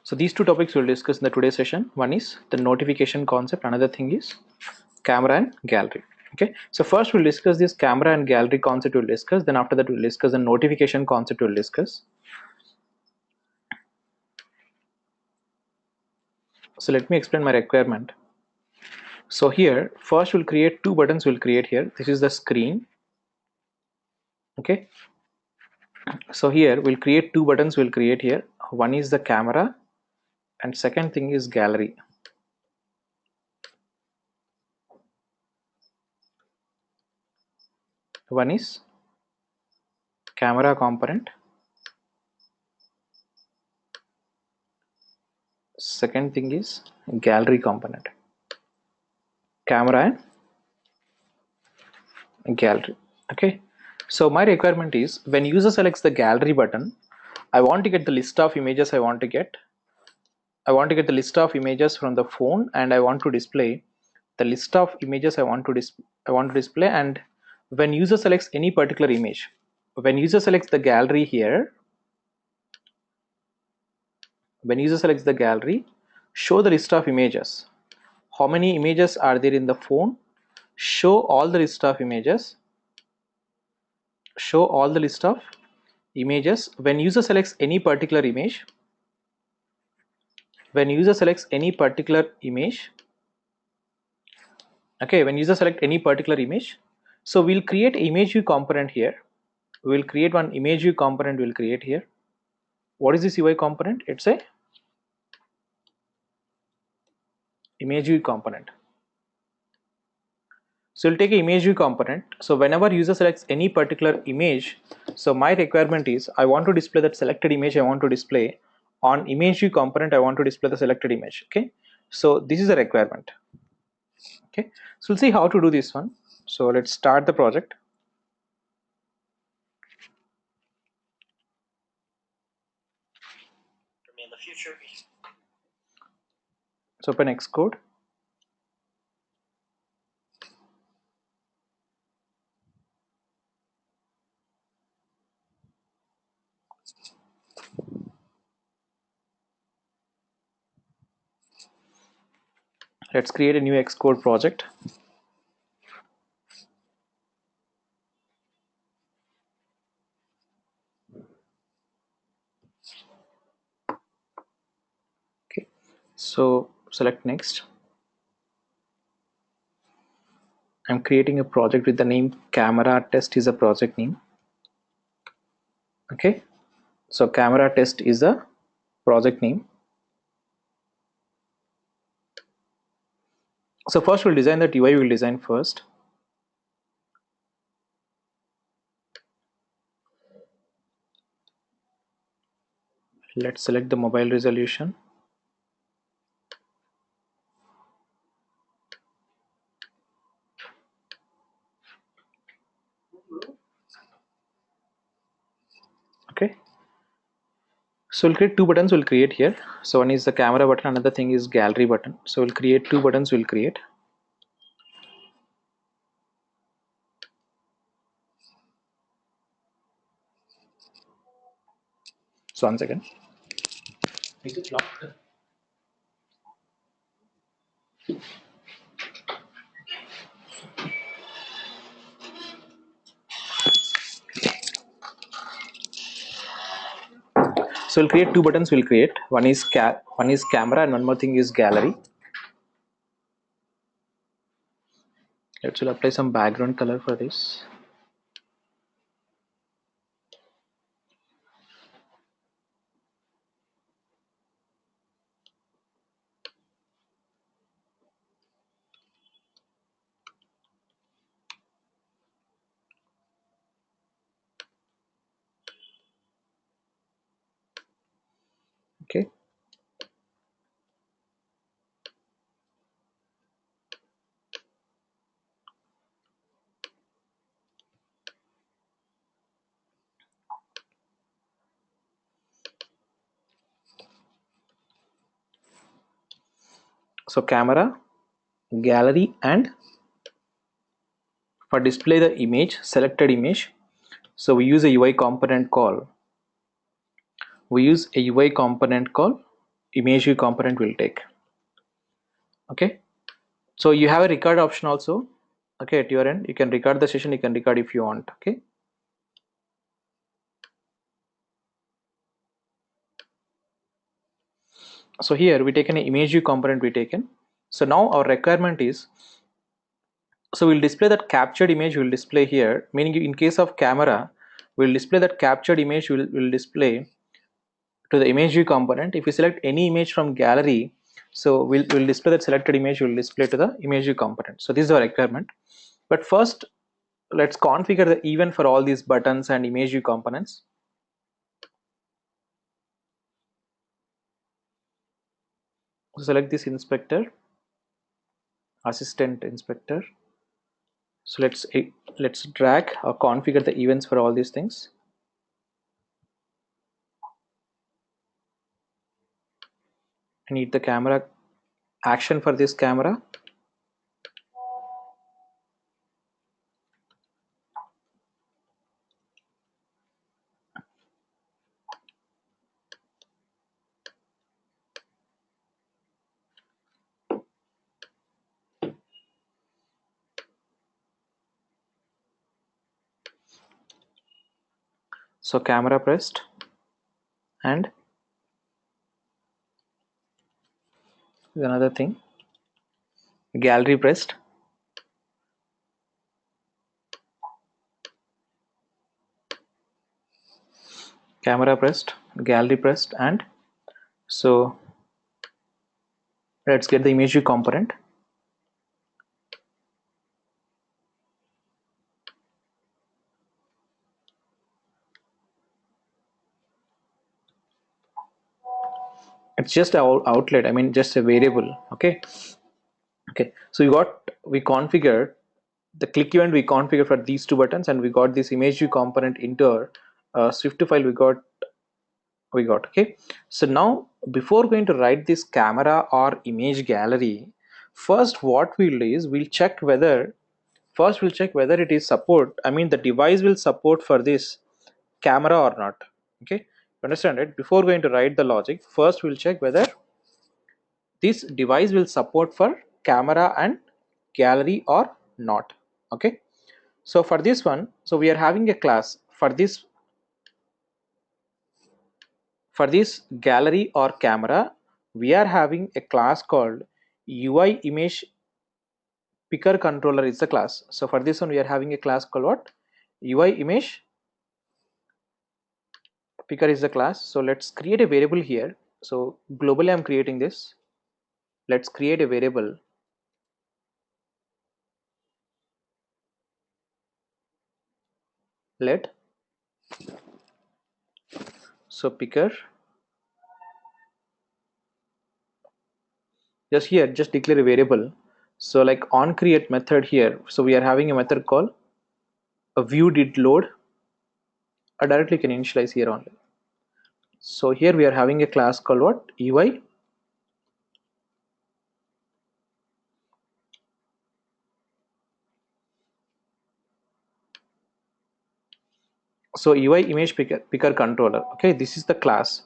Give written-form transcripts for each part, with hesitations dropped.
So these two topics we'll discuss in the today's session. One is the notification concept, another thing is camera and gallery. Okay, so first we'll discuss this camera and gallery concept we'll discuss, then after that we'll discuss the notification concept we'll discuss. So let me explain my requirement. So here first we'll create two buttons we'll create here. This is the screen. Okay, so here we'll create two buttons we'll create here. One is the camera and second thing is gallery. One is camera component, second thing is gallery component. Camera and gallery. Okay, so my requirement is when user selects the gallery button, I want to get the list of images I want to get the list of images from the phone, and I want to display the list of images I want to display. And when user selects any particular image, when user selects the gallery here, when user selects the gallery, show the list of images. How many images are there in the phone? Show all the list of images. Show all the list of images. When user selects any particular image, when user selects any particular image, okay, when user select any particular image, so we'll create image view component here. We'll create one image view component we'll create here. What is this UI component? It's a image view component. So we'll take an image view component. So whenever user selects any particular image, so my requirement is I want to display that selected image. I want to display on image view component. I want to display the selected image. Okay, so this is a requirement. Okay, so we'll see how to do this one. So let's start the project. So open Xcode. Let's create a new Xcode project. Okay, so select next. I'm creating a project with the name camera test is a project name. Okay, so camera test is a project name. So first we'll design that UI. We'll design first. Let's select the mobile resolution. Okay, so we'll create two buttons we'll create here. So one is the camera button, another thing is gallery button. So we'll create two buttons we'll create. So one second. Is it locked? So we'll create two buttons we'll create. One is camera and one more thing is gallery. Let's apply some background color for this. Okay, so camera, gallery, and for display the image, selected image, so we use a UI component call. We use a UI component call image view component will take. Okay, so you have a record option also. Okay, at your end you can record the session, you can record if you want. Okay, so here we taken an image view component we taken. So now our requirement is, so we'll display that captured image will display here, meaning in case of camera we'll display that captured image will display to the image view component. If we select any image from gallery, so we'll display that selected image will display to the image view component. So this is our requirement. But first let's configure the event for all these buttons and image view components. So select this inspector, assistant inspector. So let's drag or configure the events for all these things. I need the camera action for this camera. So camera pressed, and another thing, gallery pressed, camera pressed, gallery pressed, and so let's get the image view component. It's just our outlet, I mean just a variable. Okay, so we configured the click event, we configured for these two buttons, and we got this image view component into our Swift file we got. Okay, so now before going to write this camera or image gallery, first what we'll do is we'll check whether it is support, I mean the device will support for this camera or not. Okay, you understand it? Before going to write the logic, first we'll check whether this device will support for camera and gallery or not. Okay, so for this one, so we are having a class for this gallery or camera, we are having a class called UI image picker controller is the class. So for this one we are having a class called what? UI image picker is the class. So let's create a variable here. So globally I'm creating this. Let's create a variable. Let so picker, just declare a variable. So like on create method here, so we are having a method called a view did load, or directly can initialize here only. So here we are having a class called what? UI. So UI image picker controller. Okay, this is the class.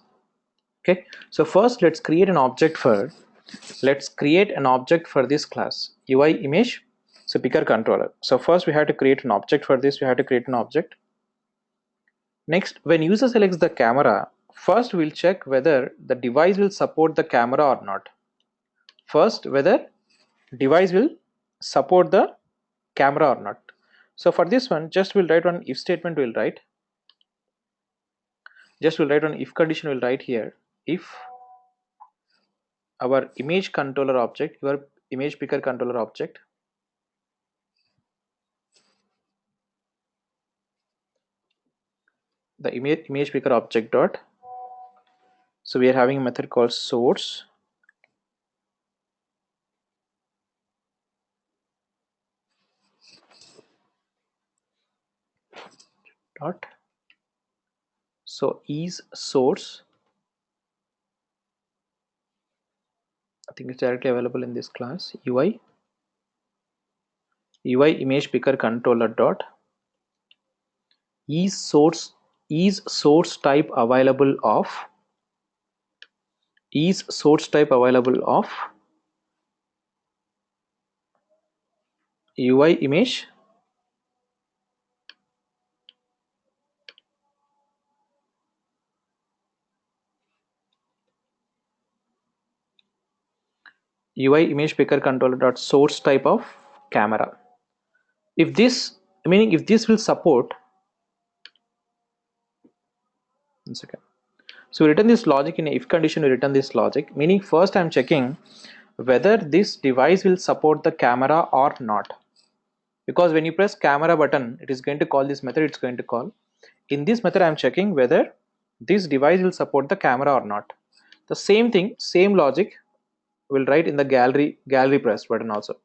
Okay, so first let's create an object for this class UI image so picker controller. So first we have to create an object for this. We have to create an object. Next, when user selects the camera, first we'll check whether the device will support the camera or not. First, whether device will support the camera or not. So for this one, just we'll write one if statement. We'll write one if condition. We'll write here if our image controller object, your image picker controller object, the image picker object dot, so we are having a method called source dot, so is source, I think it's directly available in this class, UI image picker controller dot is source type available of is source type available of UI image UI image picker controller dot source type of camera. If this, meaning if this will support, 1 second. So we return this logic in a if condition. We return this logic, meaning first I'm checking whether this device will support the camera or not. Because when you press camera button, it is going to call this method. It's going to call. In this method, I'm checking whether this device will support the camera or not. The same thing, same logic, will write in the gallery press button also.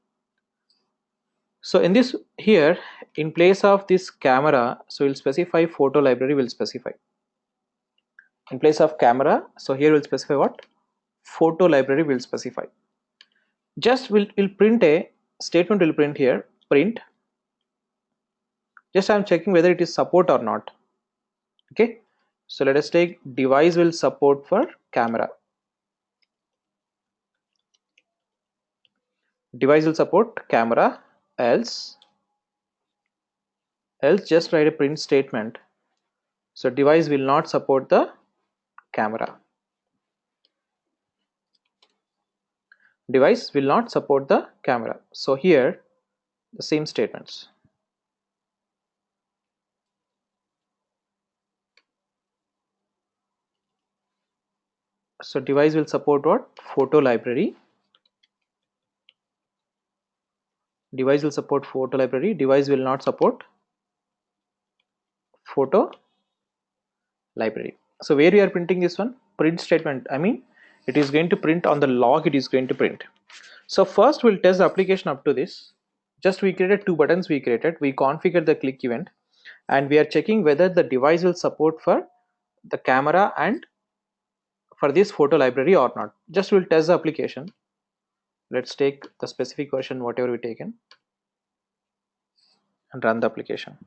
So in this here, in place of this camera, so we'll specify photo library. Will specify in place of camera. So here we'll specify what? Photo library will specify. Just will print a statement. Will print here print. Just I'm checking whether it is support or not. Okay. So let us take device will support for camera. Device will support camera, else just write a print statement. So device will not support the camera. Device will not support the camera. So here the same statements. So device will support what? Photo library. Device will support photo library. Device will not support photo library. So where we are printing this one? Print statement. I mean, it is going to print on the log. It is going to print. So first we'll test the application up to this. Just we created two buttons. We configured the click event, and we are checking whether the device will support for the camera and for this photo library or not. Just we'll test the application. Let's take the specific version, whatever we taken, and run the application.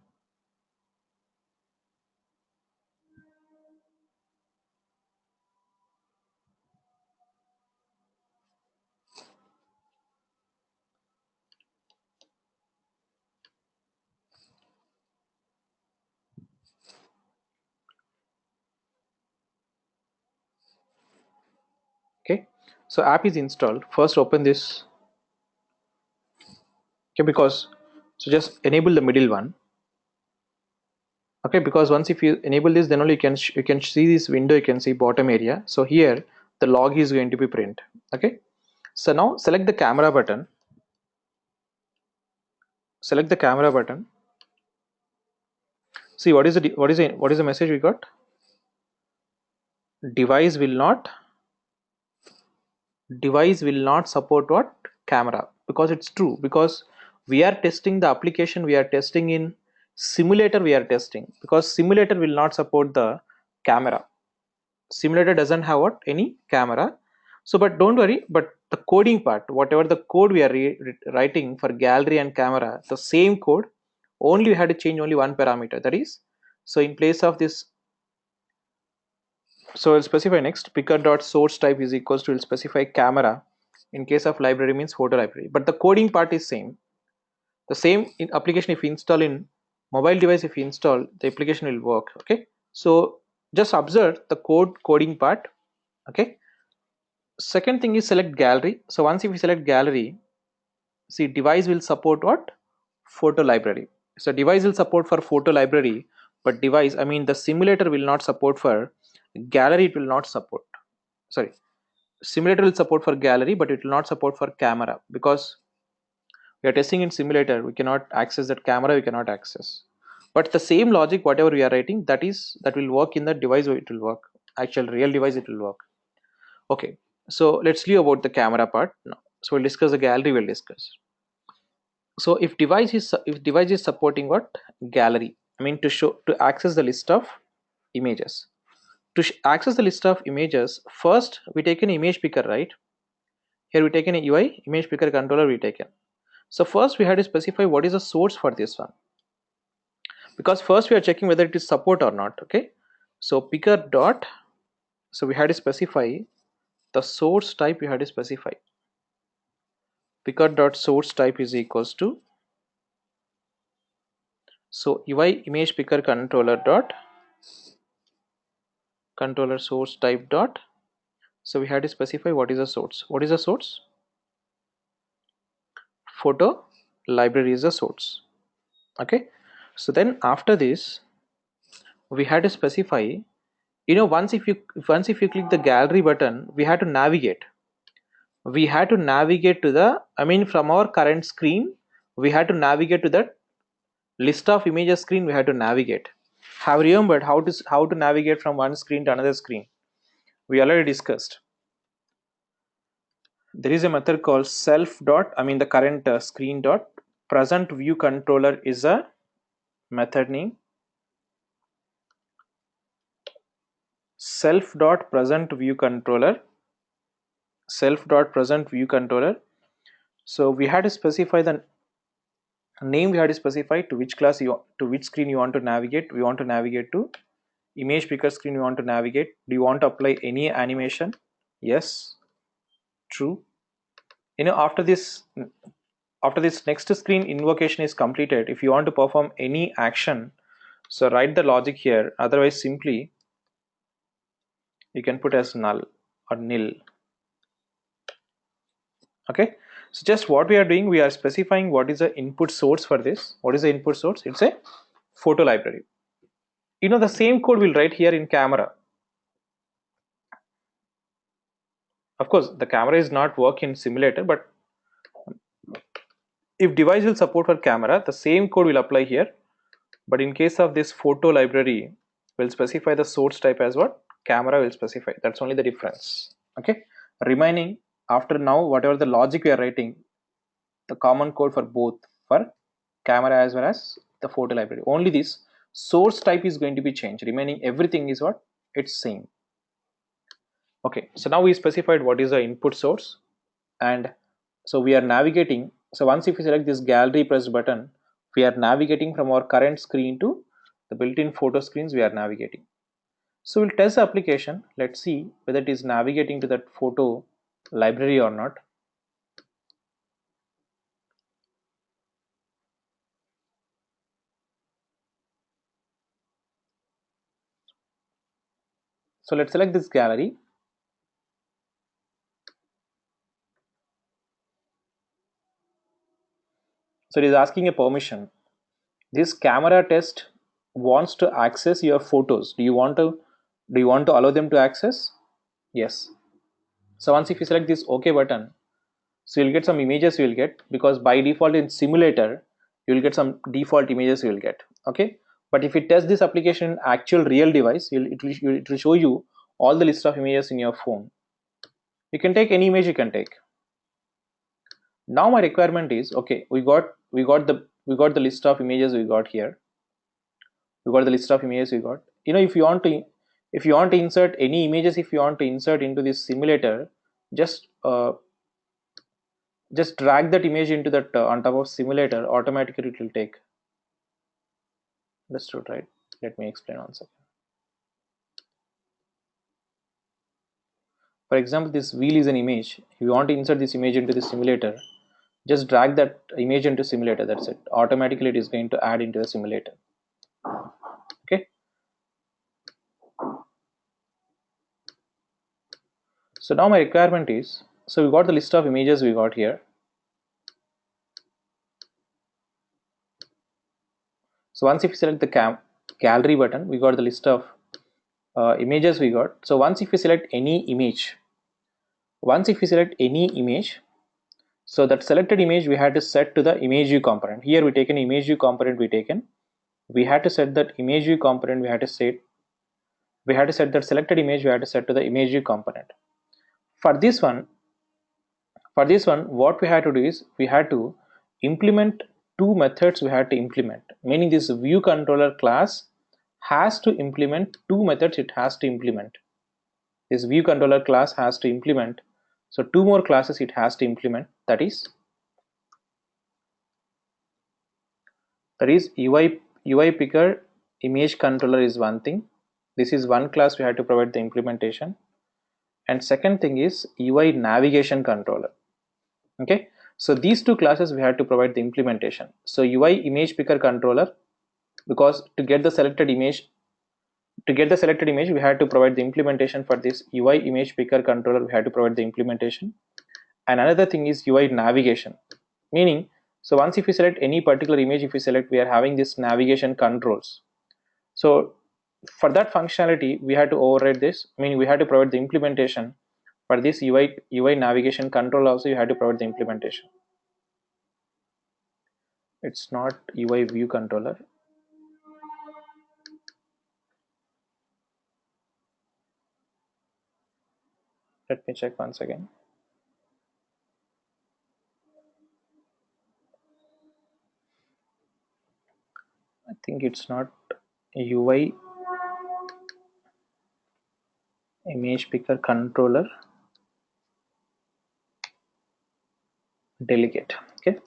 Okay, so app is installed. First open this. Okay, because so just enable the middle one. Okay, because once if you enable this, then only you can see this window. You can see bottom area. So here the log is going to be print. Okay, so now select the camera button. Select the camera button. See what is the message we got? Device will not support what? Camera. Because it's true, because we are testing the application, we are testing in simulator, we are testing because simulator will not support the camera. Simulator doesn't have what? Any camera. So but don't worry, but the coding part, whatever the code we are writing for gallery and camera, the same code, only we had to change only one parameter, that is, so in place of this, so I'll specify next picker dot source type is equals to, will specify camera. In case of library means photo library, but the coding part is same. The same in application, if you install in mobile device, if you install, the application will work. Okay, so just observe the coding part. Okay, second thing is select gallery. So once if you select gallery, see device will support what? Photo library. So device will support for photo library, but device, I mean the simulator will not support for gallery. It will not support, sorry, simulator will support for gallery, but it will not support for camera, because we are testing in simulator. We cannot access that camera, we cannot access, but the same logic whatever we are writing, that will work in the device. It will work, actual real device, it will work. Okay, so let's leave about the camera part now. So we'll discuss the gallery. We'll discuss. So if device is supporting what? Gallery, I mean to access the list of images. To access the list of images, first we take an image picker, right? Here we taken a UI image picker controller we taken. So first we had to specify what is the source for this one, because first we are checking whether it is support or not. Okay, so picker dot, so we had to specify the source type you had to specify. Picker dot source type is equals to, so UI image picker controller dot controller source type dot, so we had to specify what is the source. What is the source? Photo library is the source. Okay, so then after this we had to specify, once if you click the gallery button, we had to navigate. We had to navigate to the, from our current screen, we had to navigate to that list of images screen. We had to navigate. Have remembered how to navigate from one screen to another screen? We already discussed. There is a method called self dot, the current screen dot present view controller is a method name. Self dot present view controller. Self dot present view controller. So we had to specify the name. We had to specify to which class to which screen you want to navigate. We want to navigate to image picker screen. We want to navigate. Do you want to apply any animation? Yes, true. After this next screen invocation is completed, if you want to perform any action, so write the logic here. Otherwise simply you can put as null or nil. Okay, so just what we are doing, we are specifying what is the input source for this. What is the input source? It's a photo library. The same code we'll write here in camera. Of course the camera is not work in simulator, but if device will support for camera, the same code will apply here. But in case of this photo library, we'll specify the source type as what camera will specify. That's only the difference. Okay, remaining after now, whatever the logic we are writing, the common code for both, for camera as well as the photo library, only this source type is going to be changed. Remaining everything is what it's same. Okay, so now we specified what is the input source, and so we are navigating. So once if we select this gallery press button, we are navigating from our current screen to the built-in photo screens. We are navigating. So we'll test the application. Let's see whether it is navigating to that photo library or not. So let's select this gallery. So it is asking a permission. This camera test wants to access your photos. Do you want to allow them to access? Yes. So once if you select this OK button, so you'll get some images. You will get, because by default in simulator you will get some default images you will get. Okay, but if you test this application in actual real device, it will show you all the list of images in your phone. You can take any image you can take. Now my requirement is, okay, we got the list of images we got here. We got the list of images we got. If you want to insert any images, if you want to insert into this simulator, just drag that image into that on top of simulator. Automatically it will take. Understood, right? Let me explain one second. For example, this wheel is an image. If you want to insert this image into the simulator, just drag that image into simulator. That's it. Automatically it is going to add into the simulator. Okay, so now my requirement is, so we got the list of images we got here. So once if you select the gallery button, we got the list of images we got. So once if you select any image, so that selected image we had to set to the image view component. Here we take an image view component. We had to set that image view component. We had to set that selected image. We had to set to the image view component. For this one, what we had to do is we had to implement two methods. We had to implement, meaning this view controller class has to implement two methods. It has to implement. This view controller class has to implement. So two more classes it has to implement. That is UI picker image controller is one thing. This is one class we have to provide the implementation, and second thing is UI navigation controller. Okay, so these two classes we had to provide the implementation. So UI image picker controller, because to get the selected image we had to provide the implementation for this UI image picker controller. We had to provide the implementation. And another thing is UI navigation, meaning, so once if we select any particular image, if we select, we are having this navigation controls. So for that functionality we had to override this, meaning we had to provide the implementation for this UI navigation control. Also you had to provide the implementation. It's not UI view controller. Let me check once again. I think it's not UI image picker controller delegate. Okay,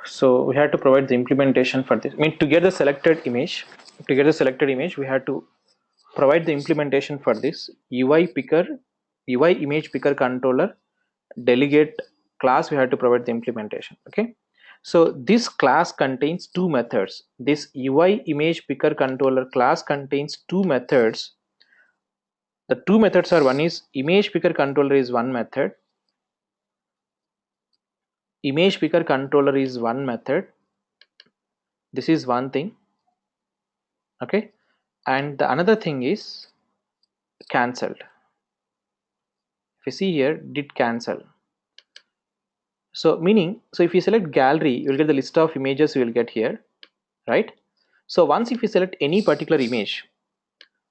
so we had to provide the implementation for this. I mean, to get the selected image, we had to provide the implementation for this UI image picker controller delegate class. We had to provide the implementation. Okay, so this class contains two methods. This UI image picker controller class contains two methods. The two methods are, one is image picker controller is one method. Image picker controller is one method. This is one thing. Okay, and the another thing is cancelled. If you see here, did cancel. So meaning, so if you select gallery, you will get the list of images you will get here, right? So once if you select any particular image,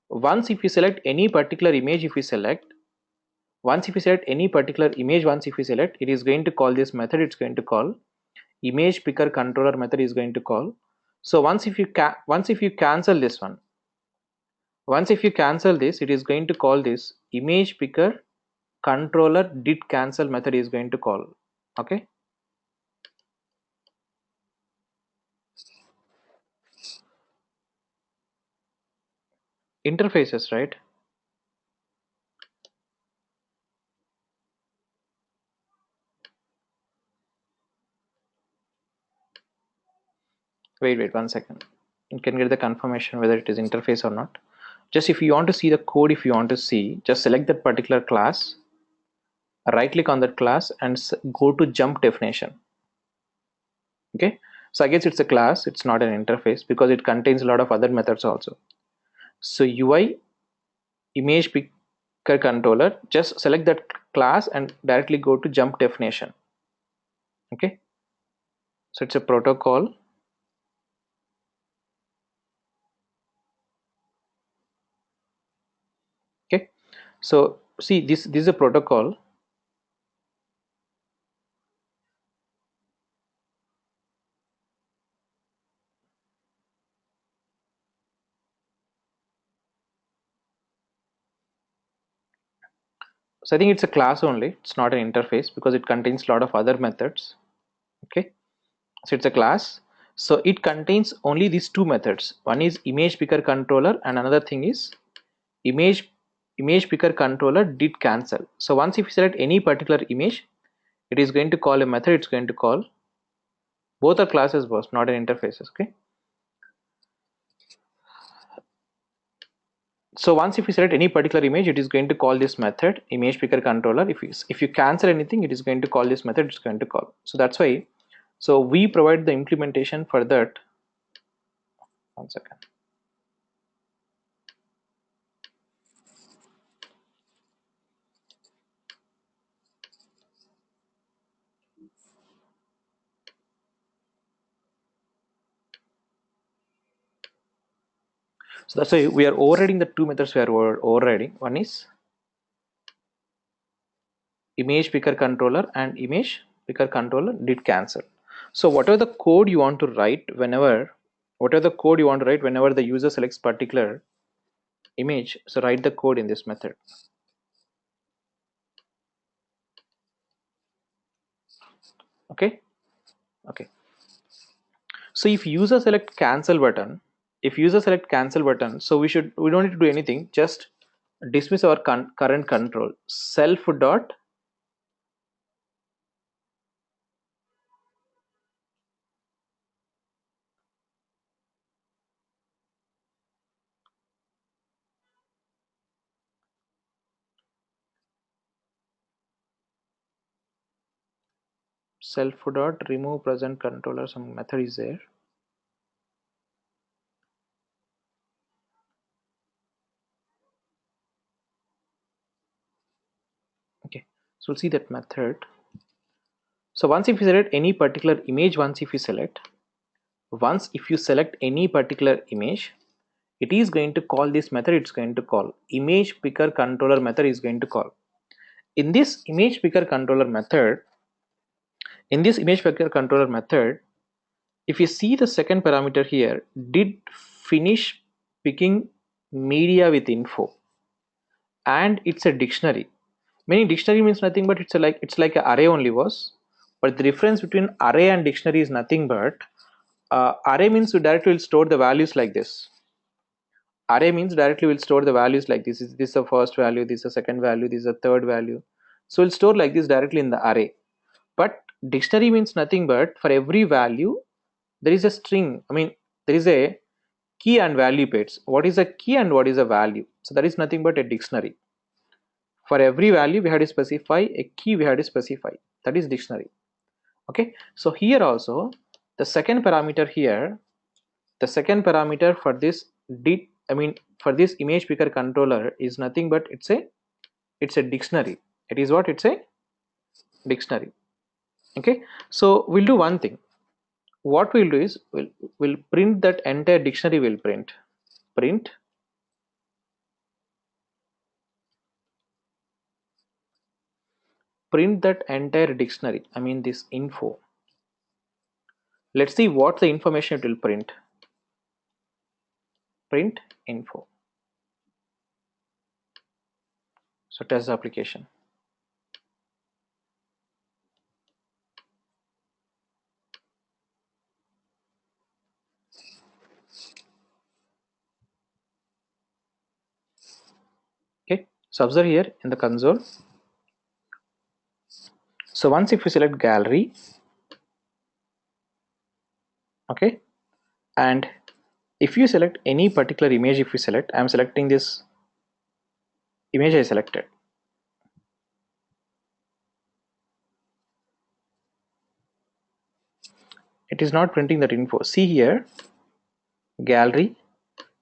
once if you select any particular image, if you select, once if you select any particular image, once if you select, it is going to call this method. It's going to call image picker controller method is going to call. So once if you cancel this one, once if you cancel this, it is going to call this image picker controller did cancel method is going to call. Okay, interfaces, right? Wait 1 second. You can get the confirmation whether it is interface or not. Just if you want to see the code, if you want to see, just select that particular class, right click on that class and go to jump definition. Okay, so I guess it's a class, it's not an interface because it contains a lot of other methods also. So UI image picker controller, just select that class and directly go to jump definition. Okay, so it's a protocol. Okay, so see, this is a protocol. So I think it's a class only, it's not an interface because it contains a lot of other methods. Okay, so it's a class, so it contains only these two methods. One is image picker controller and another thing is image picker controller did cancel. So once if you select any particular image, it is going to call a method. It's going to call, both are classes, boss, not an interfaces. Okay, so once if you select any particular image, it is going to call this method image picker controller. If you cancel anything, it is going to call this method. It's going to call. So that's why, so we provide the implementation for that. 1 second. So that's why we are overriding the two methods. We are overriding. One is image picker controller and image picker controller did cancel. So whatever the code you want to write whenever, the user selects particular image, so write the code in this method. Okay, So if user select cancel button, so we don't need to do anything, just dismiss our current control. Self dot remove present controller, some method is there. Okay, so we'll see that method. So once if you select any particular image, once if you select any particular image, it is going to call this method. It's going to call image picker controller method is going to call. In this image picker controller method, if you see the second parameter here, did finish picking media with info, and it's a dictionary. Meaning dictionary means nothing but it's like an array only was, but the difference between array and dictionary is nothing but array means you directly will store the values like this. Array means directly will store the values like this. Is this the first value? This is the second value. This is the third value. So we'll store like this directly in the array. But dictionary means nothing but for every value there is a string. I mean there is a key and value pairs. What is a key and what is a value? So that is nothing but a dictionary. For every value we have to specify a key. We have to specify, that is dictionary. Okay, so here also the second parameter here, the second parameter for this for this image picker controller is nothing but it's a dictionary. It is what? It's a dictionary. Okay, so we'll do one thing. What we'll do is we'll print that entire dictionary. Will print that entire dictionary, I mean this info. Let's see what the information it will print info. So test the application. Okay, so observe here in the console. So once if you select gallery, okay, and if you select any particular image, if you select, I am selecting this image I selected. It is not printing that info. See here, gallery,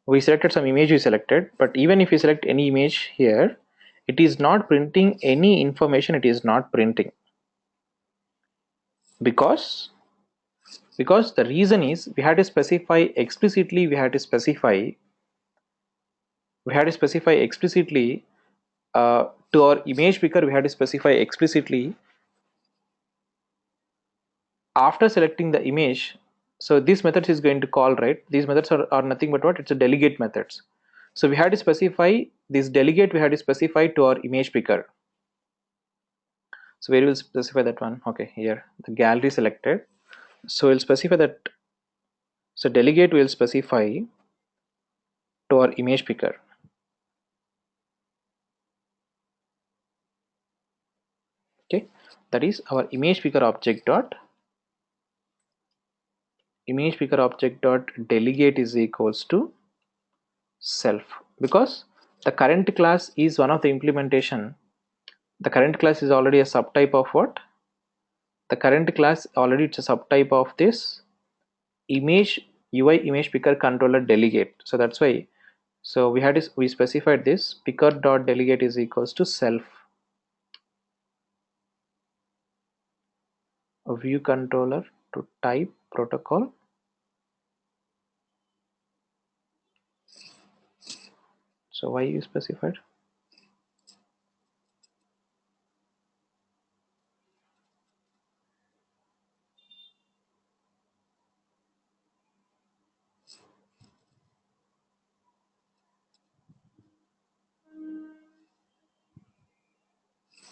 we selected some image we selected, but even if you select any image here, it is not printing any information. It is not printing because the reason is we had to specify explicitly, to our image picker, we had to specify explicitly after selecting the image. So these methods is going to call, right? These methods are nothing but what? It's a delegate methods. So we had to specify this delegate, we had to specify to our image picker. So where we will specify that one? Okay, here the gallery selected. So we'll specify that. So delegate will specify to our image picker. Okay, that is our image picker object dot delegate is equals to self, because the current class is one of the implementation. The current class is already a subtype of what? The current class already it's a subtype of this image UI image picker controller delegate. So that's why. So we specified this picker dot delegate is equals to self view controller to type protocol. So why you specified?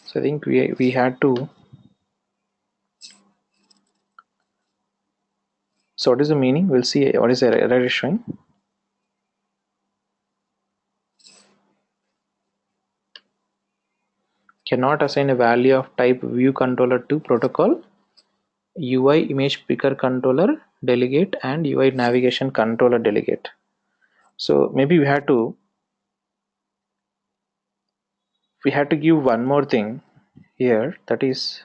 So I think we had to. So what is the meaning? We'll see what is the error is showing. Cannot assign a value of type view controller to protocol, UI image picker controller delegate, and UI navigation controller delegate. So maybe we had to give one more thing here, that is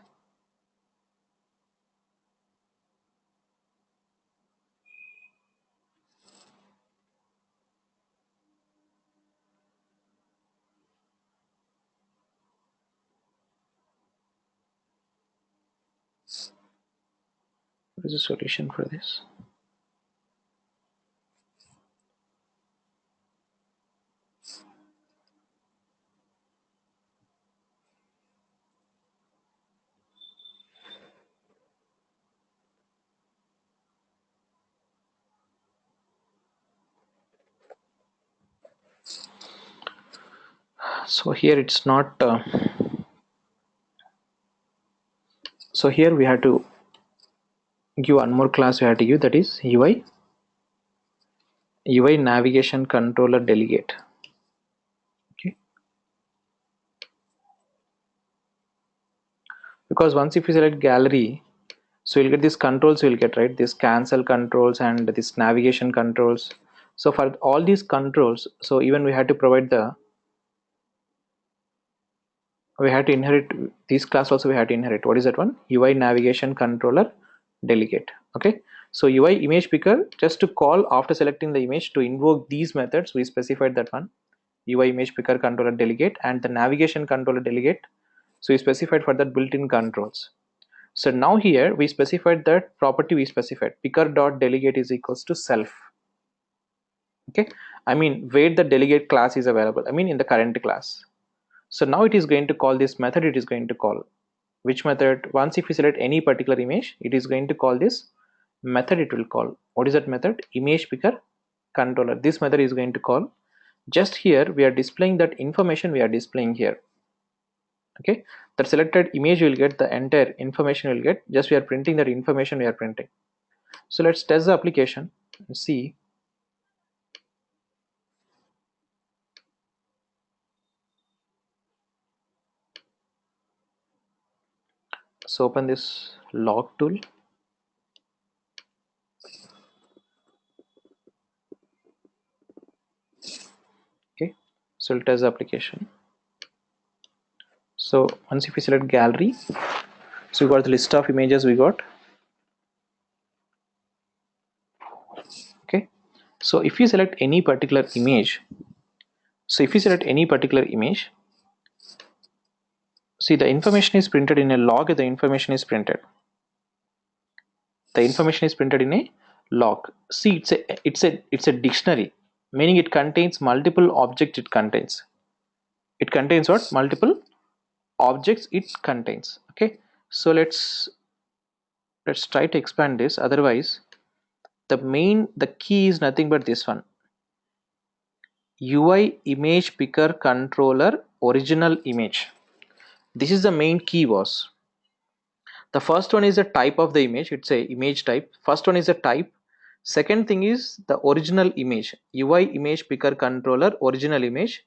what is the solution for this? So here it's not so here we have to give one more class we have to give, that is UI navigation controller delegate. Okay, because once if you select gallery, so you'll get these controls, you'll get right this cancel controls and this navigation controls. So for all these controls, so even we had to provide the we had to inherit this class also. We had to inherit what is that one? UI navigation controller delegate. Okay, so UI image picker, just to call after selecting the image to invoke these methods, we specified that one UI image picker controller delegate, and the navigation controller delegate, so we specified for that built-in controls. So now here we specified that property, we specified picker dot delegate is equals to self. Okay, I mean where the delegate class is available, I mean in the current class. So now it is going to call this method, it is going to call which method? Once if you select any particular image, it is going to call this method, it will call. What is that method? Image picker controller. This method is going to call. Just here we are displaying that information we are displaying here. Okay, that selected image will get the entire information will get, just we are printing that information we are printing. So let's test the application and see. So open this log tool. Okay, so we'll test the application. So once if we select gallery, so we got the list of images we got. Okay, so if you select any particular image, see the information is printed in a log, the information is printed in a log. See, it's a dictionary, meaning it contains multiple objects. It contains what? Multiple objects it contains. Okay, so let's try to expand this. Otherwise the key is nothing but this one, UI image picker controller original image. This is the main key was. The first one is the type of the image, it's a image type. First one is a type. Second thing is the original image, UI image picker controller original image.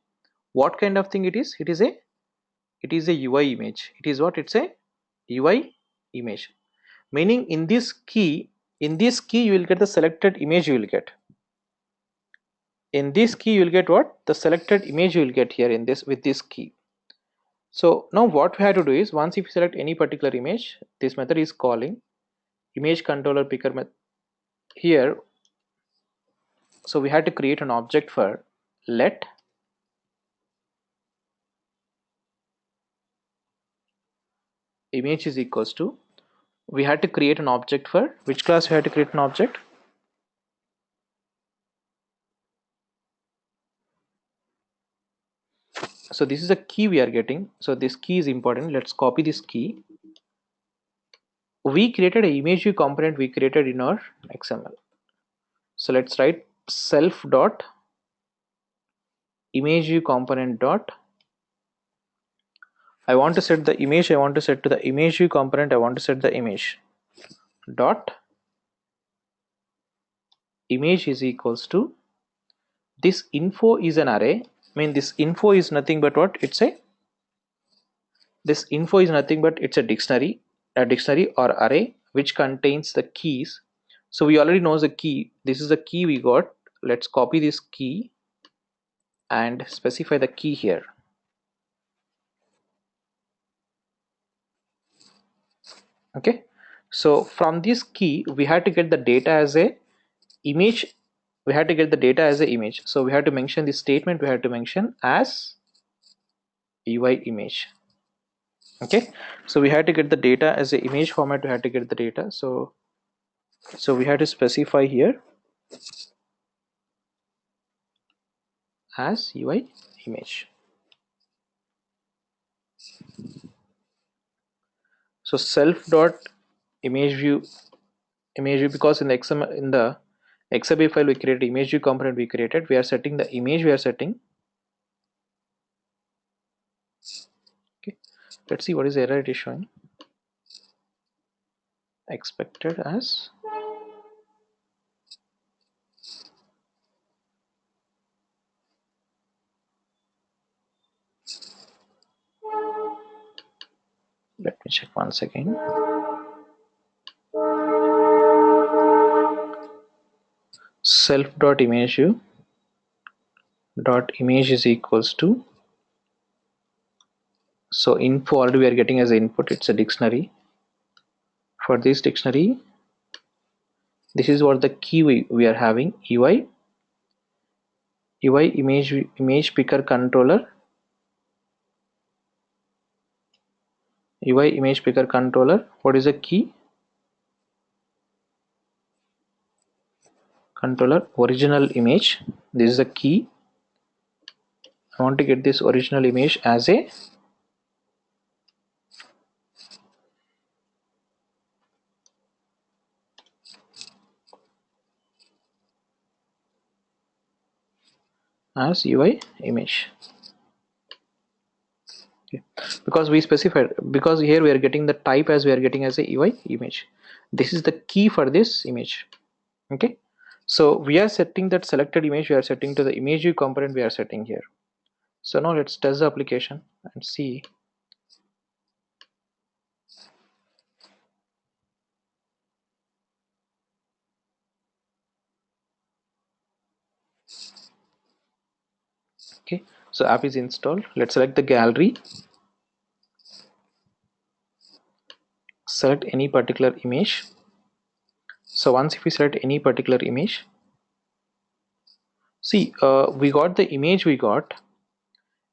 What kind of thing it is? It is a UI image. It is what? It's a UI image. Meaning in this key you will get the selected image you will get. In this key you will get what? The selected image you will get here in this with this key. So now what we have to do is, once if you select any particular image, this method is calling image controller picker method here. So we had to create an object for let image is equals to, we had to create an object for which class? We had to create an object. So this is a key we are getting, so this key is important. Let's copy this key. We created an image view component we created in our XML. So let's write self dot image view component dot, I want to set the image, I want to set to the image view component, I want to set the image dot image is equals to, this info is an array. I mean, this info is nothing but what? This info is nothing but it's a dictionary or array which contains the keys. So we already know the key. This is the key we got. Let's copy this key and specify the key here. Okay, so from this key we had to get the data as a image. We had to get the data as a image, so we had to mention the statement. We had to mention as UI image. Okay, so we had to get the data as a image format. We had to get the data, so we had to specify here as UI image. So self dot image view because in the XML file we created image view component. We are setting the image. We are setting. Okay, let's see what is the error it is showing. Expected as let me check once again. Self dot image view dot image is equals to, so info already we are getting as input. It's a dictionary. For this dictionary, this is what the key we are having. UI image picker controller. UI image picker controller. What is the key? Controller original image. This is the key. I want to get this original image as a as UI image. Okay, because we specified, because here we are getting the type as we are getting as a UI image. This is the key for this image. Okay, so we are setting that selected image. We are setting to the image view component. We are setting here. So now let's test the application and see. Okay, so app is installed. Let's select the gallery. Select any particular image. So once if we select any particular image, see, we got the image we got.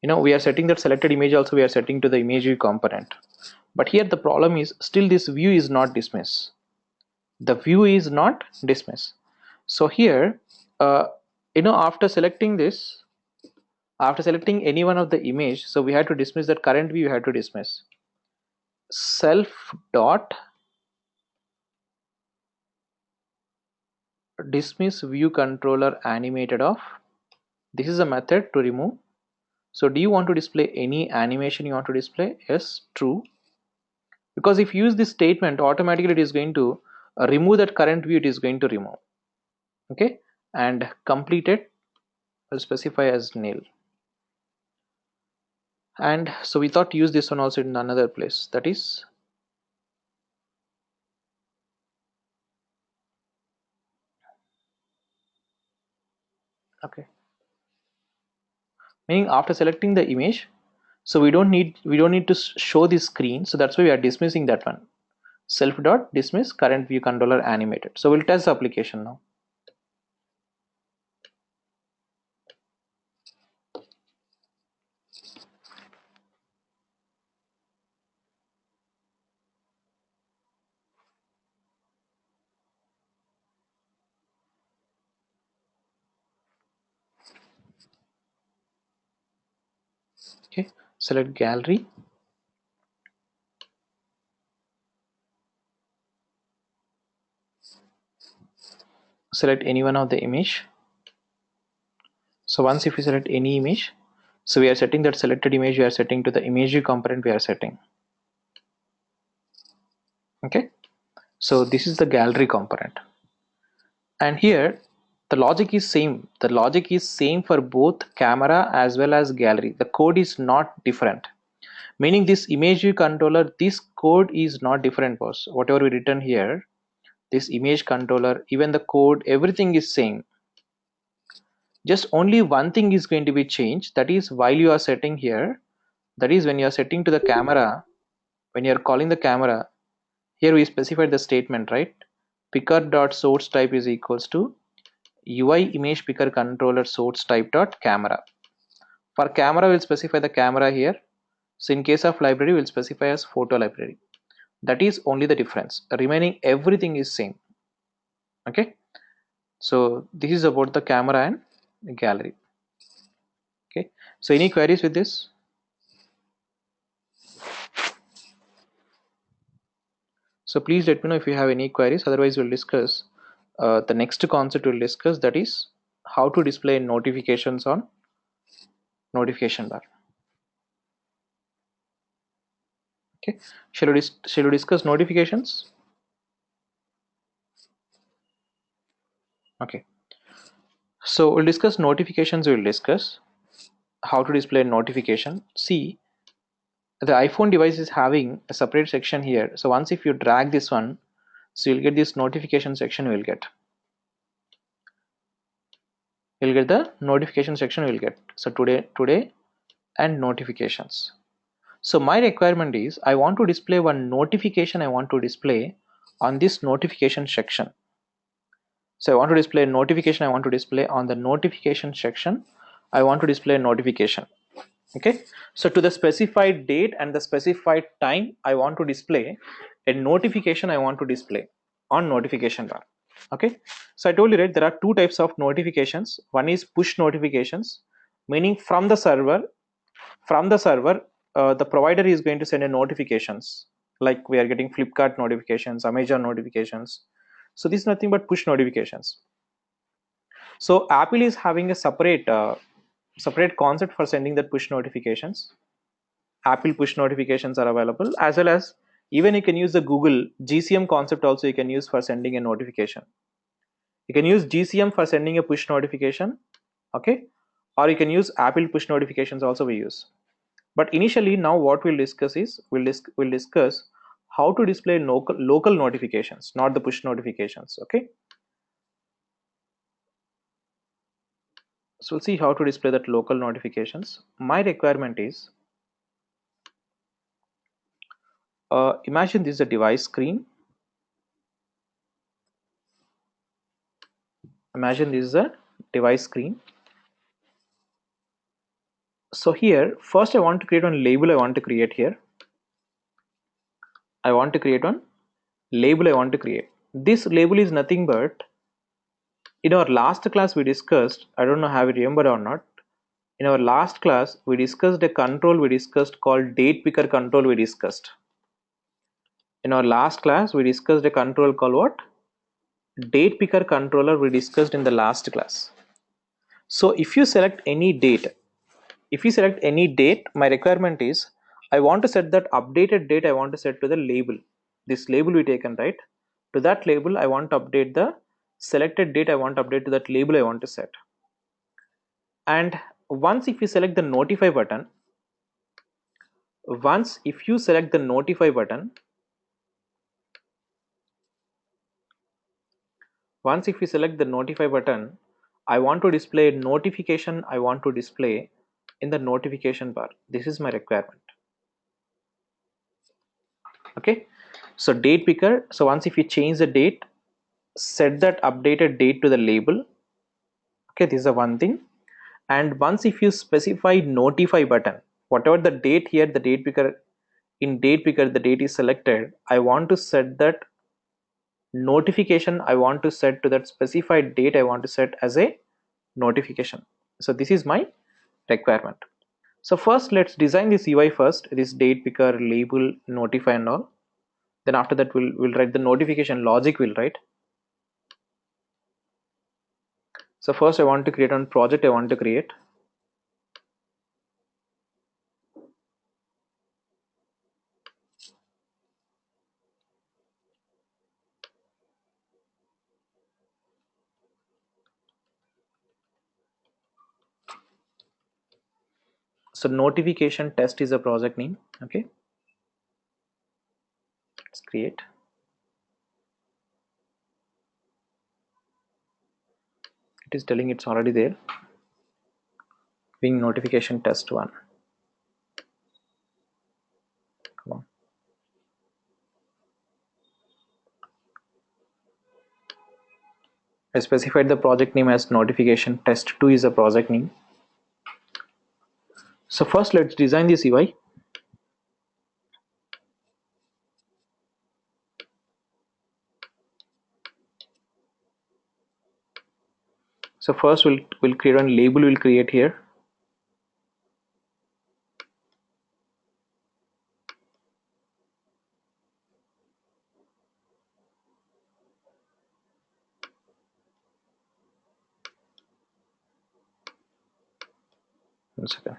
We are setting that selected image also. We are setting to the image view component. But here the problem is still this view is not dismiss. The view is not dismiss. So here, after selecting this, after selecting any one of the image, so we had to dismiss that current view. We had to dismiss. Self dot dismiss view controller animated off. This is a method to remove. So do you want to display any animation you want to display? Yes, true. Because if you use this statement, automatically it is going to remove that current view. It is going to remove. Okay, and complete it. I'll specify as nil. And so we thought to use this one also in another place, that is okay, meaning after selecting the image, so we don't need to show this screen, so that's why we are dismissing that one. Self dot dismiss current view controller animated. So we'll test the application now. Okay, select gallery, select any one of the image. So once if we select any image, so we are setting that selected image. We are setting to the image view component. We are setting. Okay, so this is the gallery component, and here The logic is same. The logic is same for both camera as well as gallery. The code is not different. Meaning this image view controller, this code is not different, boss. Whatever we written here, this image controller, even the code, everything is same. Just only one thing is going to be changed. That is while you are setting here, that is when you are setting to the camera, when you are calling the camera, here we specified the statement, right? Picker dot source type is equals to UI image picker controller source type dot camera. For camera, we'll specify the camera here. So in case of library, we'll specify as photo library. That is only the difference. Remaining everything is same. Okay. So this is about the camera and gallery. Okay. So any queries with this? So please let me know if you have any queries. Otherwise, we'll discuss the next concept we'll discuss, that is how to display notifications on notification bar. Okay. Shall we discuss notifications? Okay. So we'll discuss notifications. We'll discuss how to display notification. See, the iPhone device is having a separate section here. So once if you drag this one, so you'll get this notification section. You'll get the notification section. You'll get so today and notifications. So my requirement is I want to display one notification. I want to display on this notification section. So I want to display a notification. I want to display on the notification section. I want to display a notification. Okay, so to the specified date and the specified time, I want to display a notification. I want to display on notification bar. Okay, so I told you, right, there are two types of notifications. One is push notifications, meaning from the server the provider is going to send a notifications, like we are getting Flipkart notifications, Amazon notifications. So this is nothing but push notifications. So Apple is having a separate concept for sending that push notifications. Apple push notifications are available, as well as even you can use the Google GCM concept also you can use for sending a notification. You can use GCM for sending a push notification, okay, or you can use Apple push notifications also we use. But initially now what we'll discuss is we'll discuss how to display local notifications, not the push notifications. Okay, so we'll see how to display that local notifications. My requirement is imagine this is a device screen. Imagine this is a device screen. So here first I want to create one label. I want to create here. I want to create one label. I want to create. This label is nothing but, in our last class we discussed, I don't know have you remembered or not. In our last class we discussed a control we discussed called date picker control we discussed. In our last class we discussed a control called what? Date picker controller we discussed in the last class. So if you select any date, my requirement is I want to set that updated date. I want to set to the label. This label we taken, right? To that label I want to update the selected date. I want to update to that label I want to set. And once if you select the notify button, once if you select the notify button, once if you select the notify button, I want to display notification. I want to display in the notification bar. This is my requirement. Okay, so date picker. So once if you change the date, set that updated date to the label. Okay, this is the one thing. And once if you specify notify button, whatever the date here, the date picker, in date picker the date is selected, I want to set that notification. I want to set to that specified date. I want to set as a notification. So this is my requirement. So first let's design this UI first, this date picker, label, notify and all. Then after that we'll write the notification logic we'll write. So first I want to create one project. I want to create. So notification test is a project name. Okay, let's create. It is telling it's already there. Being notification test 1. Come on. I specified the project name as notification test 2 is a project name. So first let's design this UI. So first we'll create one label. We'll create here. One second.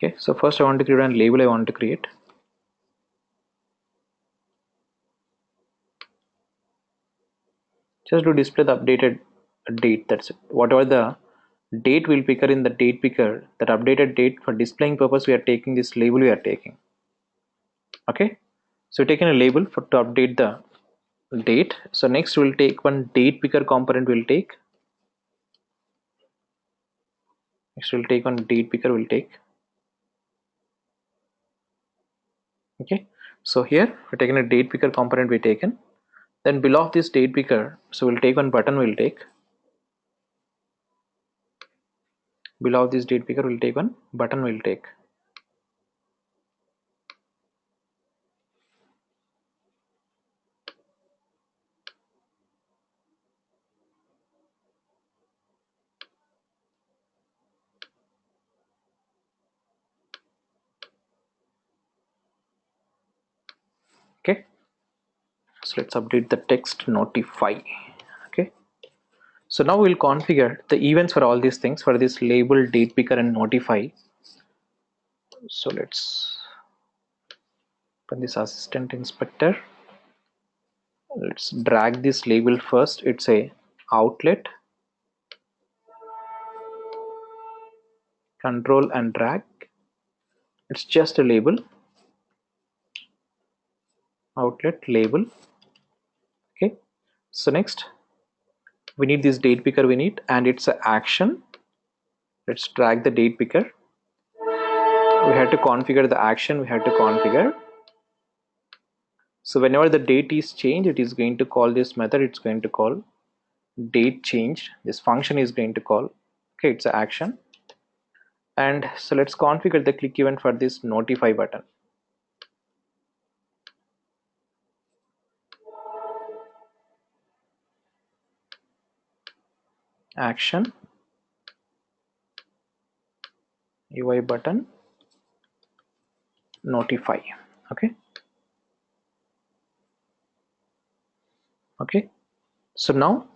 Okay, so first I want to create a label. I want to create. Just to display the updated date. That's it. Whatever the date will picker in the date picker, that updated date, for displaying purpose we are taking this label we are taking. Okay, so taking a label for to update the date. So next we'll take one date picker component. We'll take. Next we'll take one date picker. We'll take. Okay, so here we're taking a date picker component we taken. Then below this date picker, so we'll take one button. We'll take. Below this date picker, we'll take one button. We'll take. Okay, so let's update the text notify. Okay, so now we'll configure the events for all these things for this label, date picker, and notify. So let's open this assistant inspector. Let's drag this label first. It's a outlet, control and drag. It's just a label, outlet label. Okay, so next we need this date picker we need, and it's an action. Let's drag the date picker. We had to configure the action. We had to configure. So whenever the date is changed, it is going to call this method. It's going to call date changed. This function is going to call. Okay, it's an action. And so let's configure the click event for this notify button. Action UI button notify. Okay. Okay. So now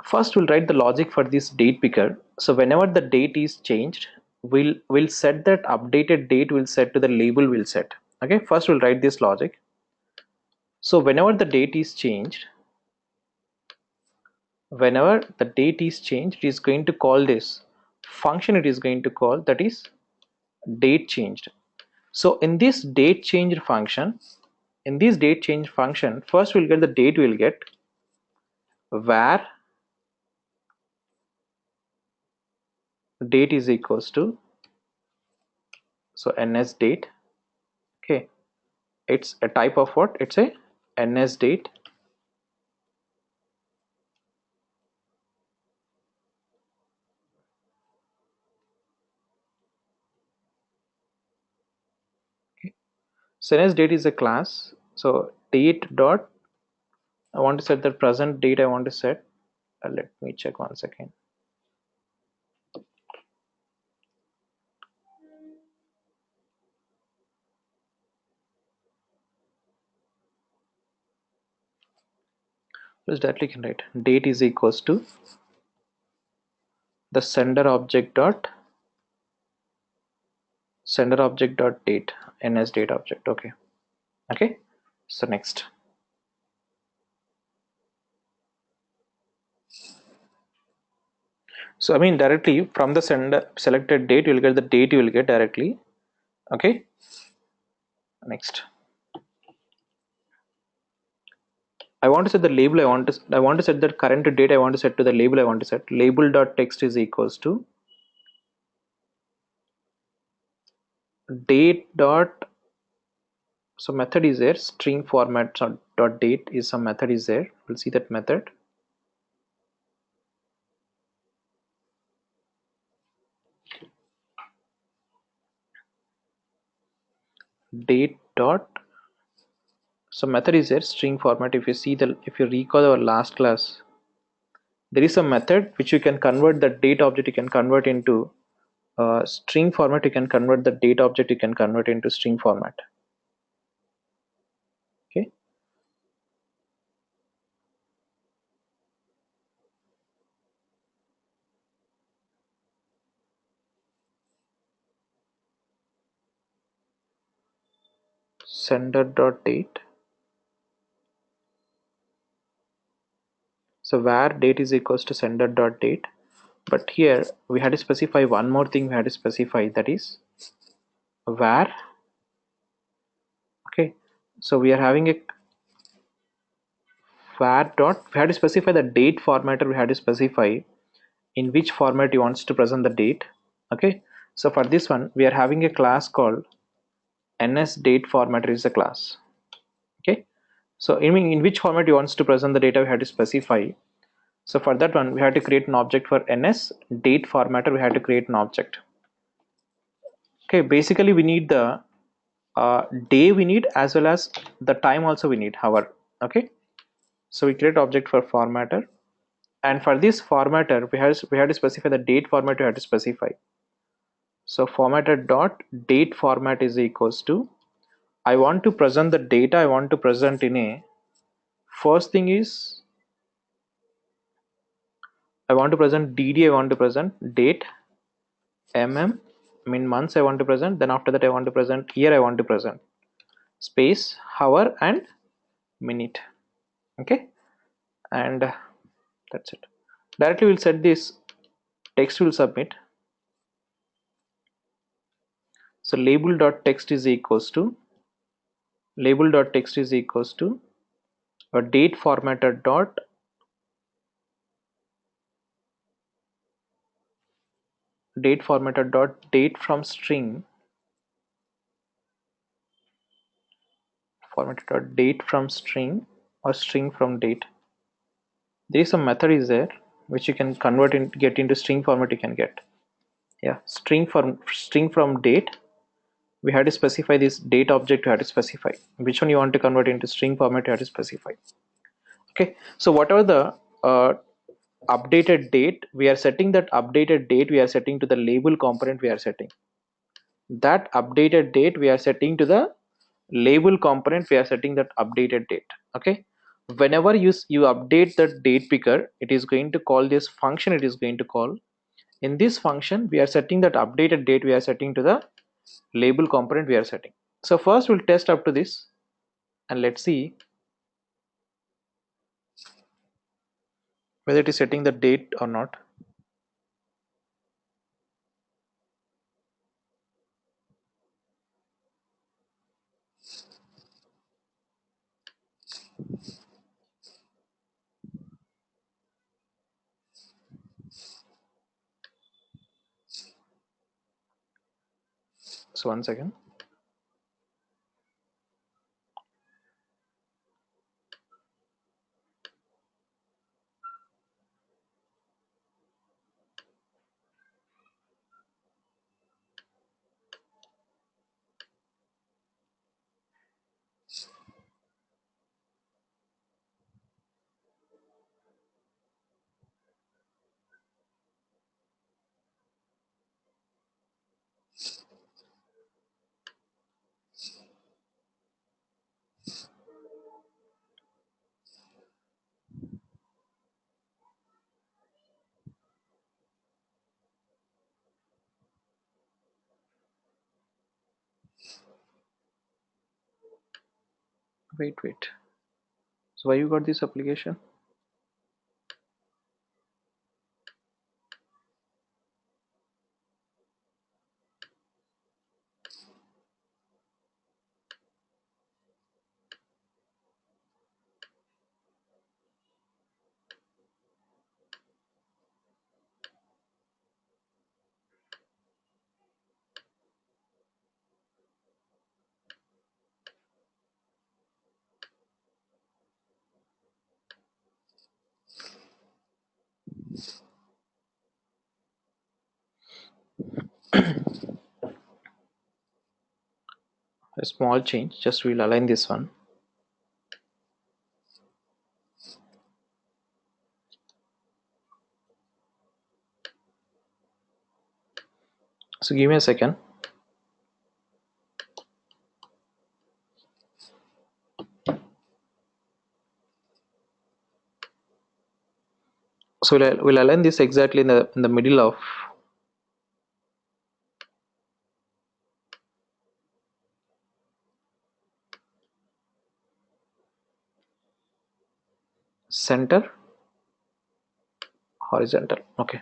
first we'll write the logic for this date picker. So whenever the date is changed, we'll set that updated date will set to the label will set. Okay. First we'll write this logic. So whenever the date is changed, it is going to call this function. It is going to call, that is date changed. So in this date changed function, first we'll get the date. We'll get var date is equals to, so ns date. Okay, it's a type of what? It's a ns date. Okay, so ns date is a class. So date dot, I want to set the present date. I want to set, let me check one second. Just directly can write date is equals to the sender object dot date, ns date object. Okay, so next. So I mean directly from the sender selected date you will get the date, you will get directly. Okay, next. I want to set the label. I want to set the current date. I want to set to the label. I want to set label dot text is equals to date dot, so method is there, string format dot date is some method is there. We'll see that method. Date dot, so method is there, string format. If you see the, if you recall our last class, there is a method which you can convert the date object, you can convert into string format, you can convert the date object, you can convert into string format. Okay, sender dot date. So where date is equals to sender dot date, but here we had to specify one more thing. We had to specify, that is where. Okay, so we are having a where dot, we had to specify the date formatter. We had to specify in which format you wants to present the date. Okay, so for this one we are having a class called ns date formatter is a class. Okay, so in which format you wants to present the data we have to specify. So for that one we have to create an object for ns date formatter. We have to create an object. Okay, basically we need the day we need, as well as the time also we need, hour. Okay, so we create object for formatter, and for this formatter we have to specify the date format. We have to specify, so formatter dot date format is equals to, I want to present the data, I want to present in a, first thing is I want to present dd, I want to present date, mean months I want to present, then after that I want to present year, I want to present space, hour and minute. Okay, and that's it. Directly we'll set this text will submit. So label dot text is equals to a date formatter dot date from string formatter dot date from string, or string from date. There is some method is there which you can convert and get into string format. You can get, yeah, string from date. We had to specify this date object. You have to specify which one you want to convert into string format. You have to specify. Okay, so whatever the updated date, we are setting that updated date, we are setting to the label component. We are setting that updated date, we are setting to the label component. We are setting that updated date. Okay, whenever you update the date picker, it is going to call this function. It is going to call, in this function we are setting that updated date, we are setting to the label component. We are setting. So first we'll test up to this, and let's see whether it is setting the date or not. So 1 second. Wait. So why you got this application? A small change, just we'll align this one. So give me a second. So we'll align this exactly in the middle of center, horizontal. Okay.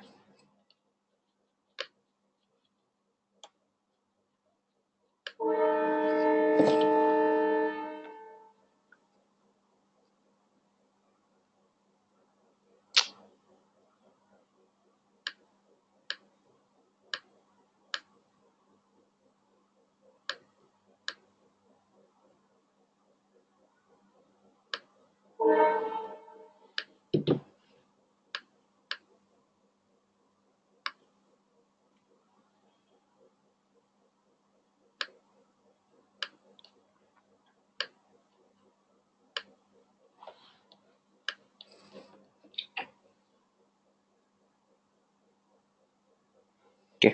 Okay.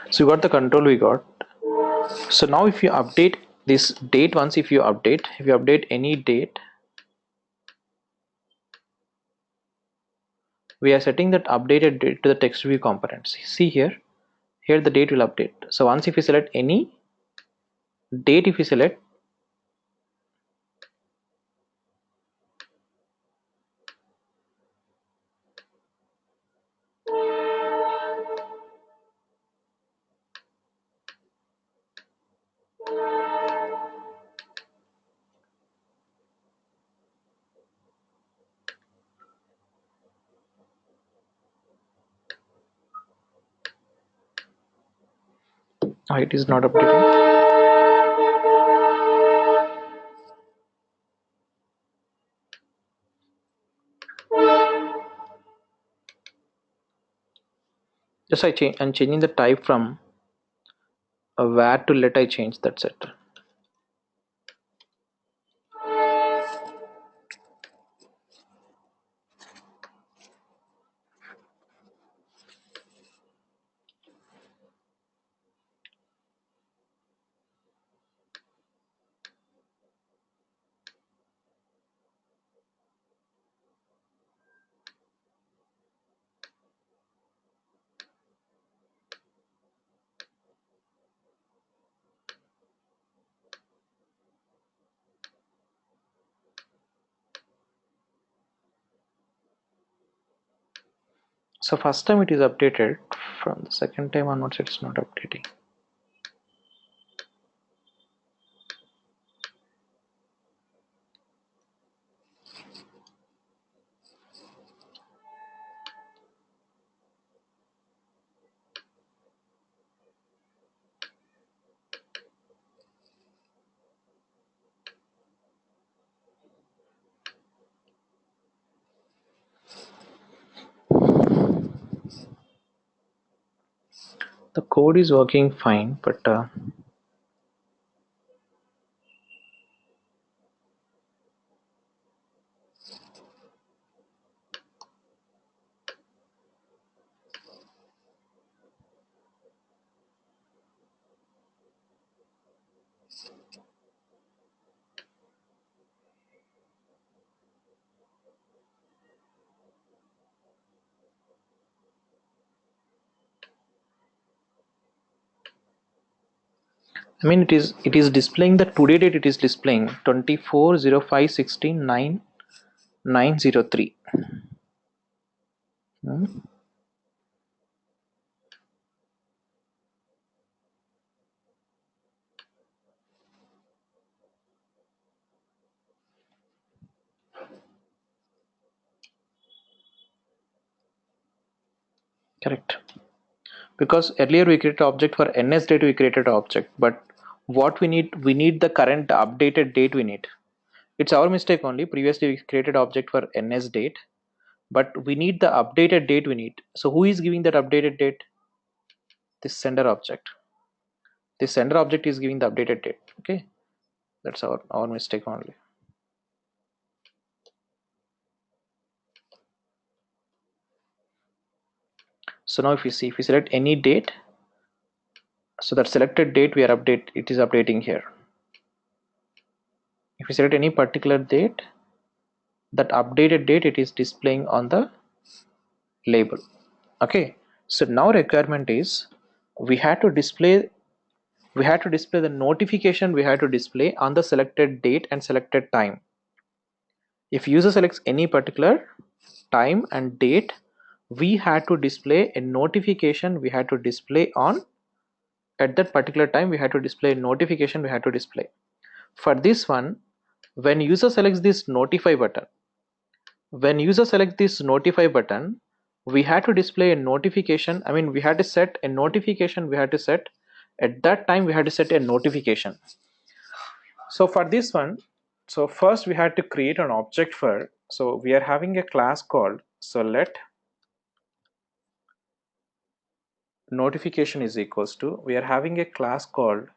So you got the control we got. So now if you update this date once, if you update any date, we are setting that updated date to the text view components. See here the date will update. So once if you select any date, if you select, it is not updating. Just I'm changing the type from where to let I change, that's it. So first time it is updated, from the second time onwards it's not updating. The code is working fine, but I mean it is displaying the today date. It is displaying 24/05/16/9/903. Correct. Because earlier we created object for ns date, we created object, but what we need the current updated date we need. It's our mistake only. Previously we created object for ns date, but we need the updated date we need. So who is giving that updated date? This sender object. This sender object is giving the updated date. Okay, that's our mistake only. So now if we select any date, so that selected date we are it is updating here. If we select any particular date, that updated date it is displaying on the label. Okay, so now requirement is we had to display the notification we had to display on the selected date and selected time. If user selects any particular time and date, we had to display a notification we had to display on at that particular time. We had to display a notification we had to display. For this one, when user selects this notify button, we had to display a notification. I mean, we had to set a notification. We had to set at that time. We had to set a notification. So for this one, so first we had to create an object for. So we are having a class called, so let notification is equals to, we are having a class called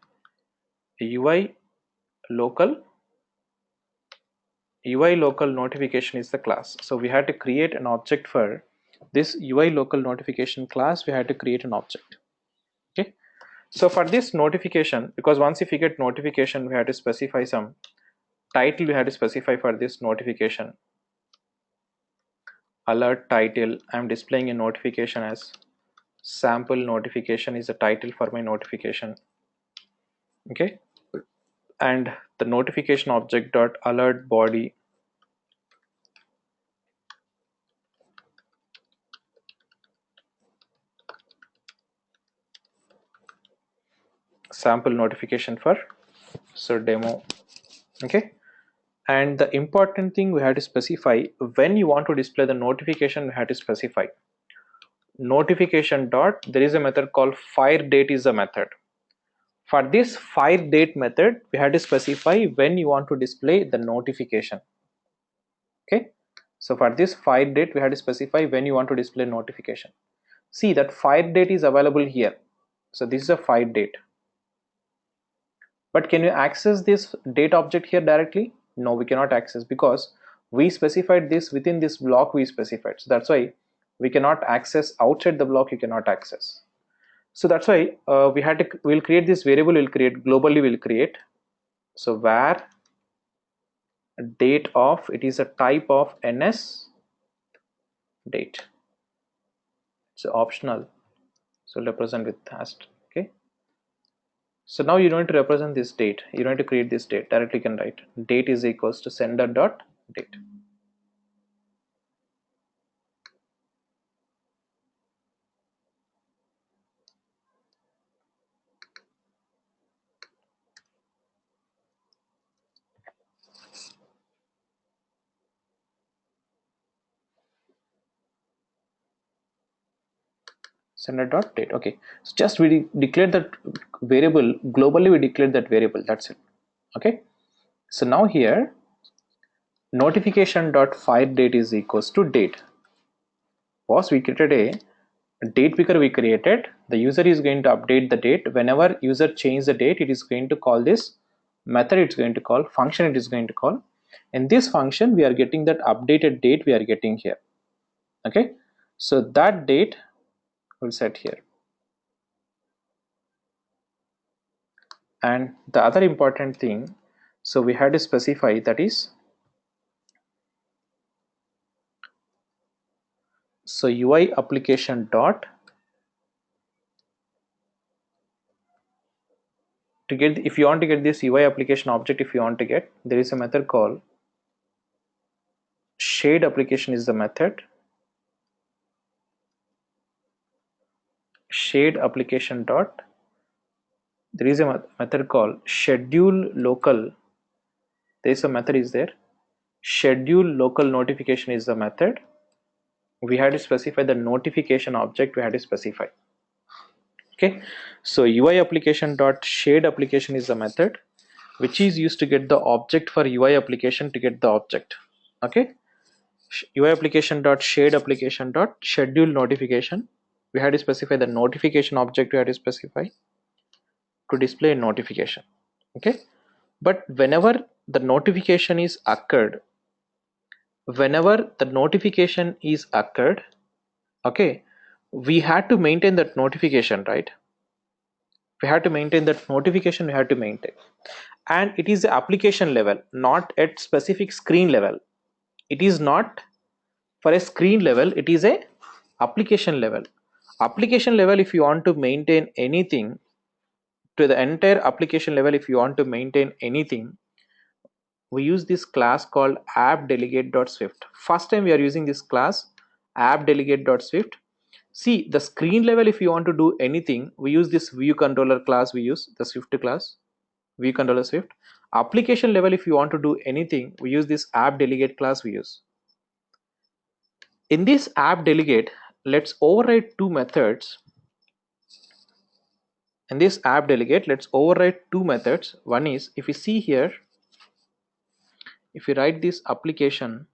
UI local. UI local notification is the class. So we had to create an object for this UI local notification class. We had to create an object. Okay, so for this notification, because once if we get notification, we had to specify some title. We had to specify for this notification alert title. I'm displaying a notification as sample notification is the title for my notification. Okay, and the notification object dot alert body sample notification for, so demo. Okay, and the important thing we had to specify, when you want to display the notification, we had to specify notification dot, there is a method called fire date is a method. For this fire date method, we had to specify when you want to display the notification. Okay, so for this fire date we had to specify when you want to display notification. See that fire date is available here. So this is a fire date, but can you access this date object here directly? No, we cannot access, because we specified this within this block we specified. So that's why we cannot access outside the block. You cannot access. So that's why we'll create this variable. We'll create globally, we'll create, so where date of, it is a type of ns date. It's optional, so represent with hast. Okay, so now you don't need to represent this date. You don't need to create this date directly. You can write date is equals to sender dot date. Sender dot date. Okay, so just we declared that variable globally. We declared that variable. That's it. Okay, so now here notification dot fire date is equals to date. Was we created a date picker. We created, the user is going to update the date. Whenever user change the date, it is going to call this method. It's going to call function. It is going to call. In this function, we are getting that updated date. We are getting here. Okay, so that date will set here. And the other important thing, so we had to specify, that is, so UI application dot to get, if you want to get this UI application object, if you want to get, there is a method called shade application is the method. Shade application dot, there is a method called schedule local. There is a method is there. Schedule local notification is the method. We had to specify the notification object, we had to specify. Okay, so UI application dot shade application is the method which is used to get the object for UI application to get the object. Okay, UI application dot shade application dot schedule notification, we had to specify the notification object, we had to specify to display a notification. Okay, but whenever the notification is occurred, okay, we had to maintain that notification, right? We had to maintain that notification, we had to maintain, and it is the application level, not at specific screen level. It is not for a screen level, it is a application level. Application level, if you want to maintain anything to the entire application level, if you want to maintain anything, we use this class called app_delegate.swift. First time we are using this class app_delegate.swift. See, the screen level, if you want to do anything, we use this view controller class, we use the Swift class, view controller Swift. Application level, if you want to do anything, we use this app_delegate class we use. In this app_delegate, let's override two methods. In this app_delegate, let's override two methods. One is, if you see here, if you write this application,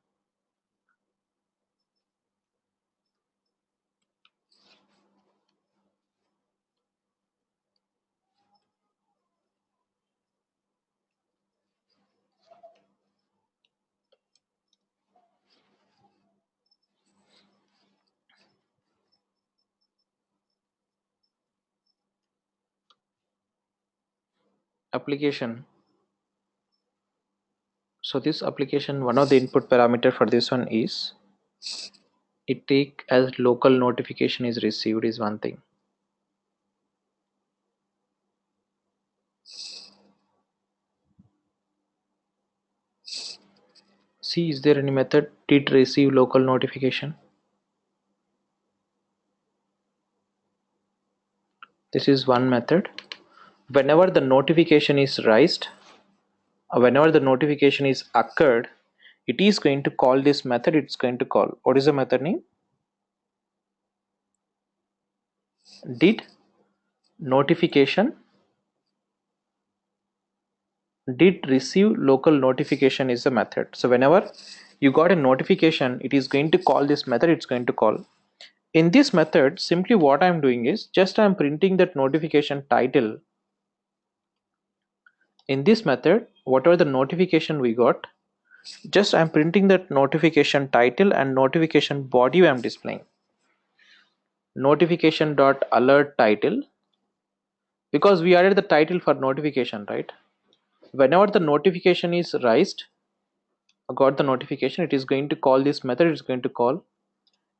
application. So this application, one of the input parameter for this one is it take as local notification is received is one thing. See, is there any method did receive local notification? This is one method. Whenever the notification is raised, whenever the notification is occurred, it is going to call this method. It's going to call, what is the method name? Did notification, did receive local notification is the method. So whenever you got a notification, it is going to call this method. It's going to call. In this method, simply what I'm doing is just I'm printing that notification title. In this method, whatever the notification we got, just I'm printing that notification title and notification body I'm displaying. Notification dot alert title, because we added the title for notification, right? Whenever the notification is raised, got the notification, it is going to call this method. It's going to call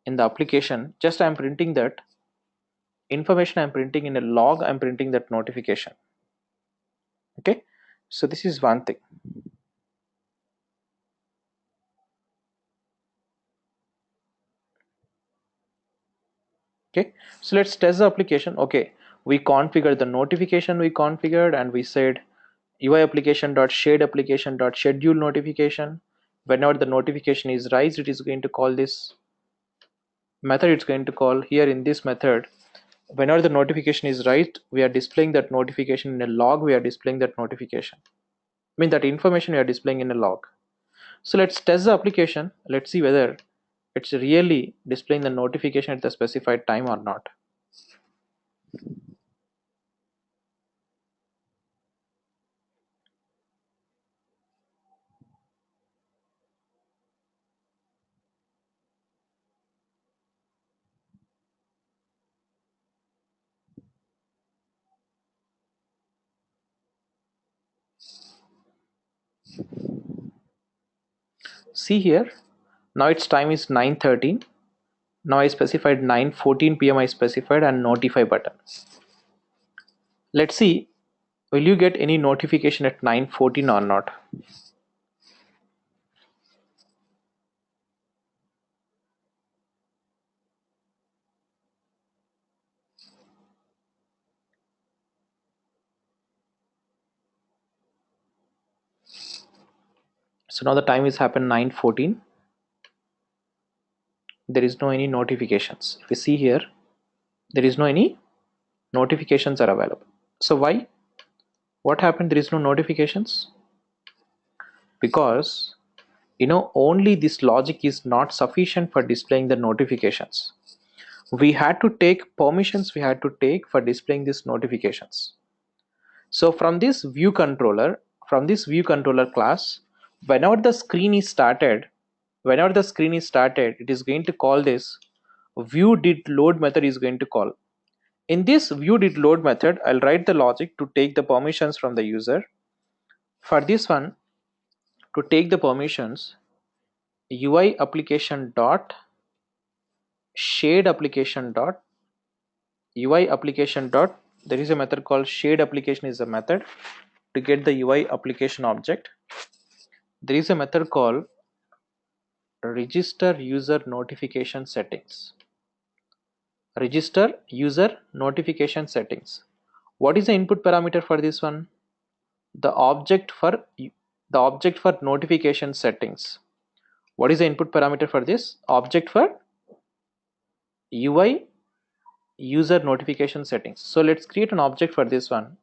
in the application. Just I'm printing that information, I'm printing in a log, I'm printing that notification. Okay, so this is one thing. Okay, so let's test the application. Okay, we configured the notification, we configured, and we said UI application dot shade application dot schedule notification. Whenever the notification is raised, it is going to call this method. It's going to call here in this method. Whenever the notification is raised, we are displaying that notification in a log. We are displaying that notification. I mean that information we are displaying in a log. So let's test the application. Let's see whether it's really displaying the notification at the specified time or not. See here, now its time is 9:13. Now I specified 9:14 p.m. I specified and notify button. Let's see will you get any notification at 9:14 or not? So now the time is happened 9:14. There is no any notifications. If you see here, there is no any notifications are available. So why? What happened? There is no notifications because only this logic is not sufficient for displaying the notifications. We had to take permissions we had to take for displaying these notifications. So from this view controller class, whenever the screen is started, it is going to call this view did load method is going to call. In this view did load method, I'll write the logic to take the permissions from the user. For this one, to take the permissions, UI application dot shade application dot UI application dot, there is a method called shade application is a method to get the UI application object. There is a method called register user notification settings. Register user notification settings. What is the input parameter for this one? The object for notification settings. What is the input parameter for this? Object for UI user notification settings. So let's create an object for this one.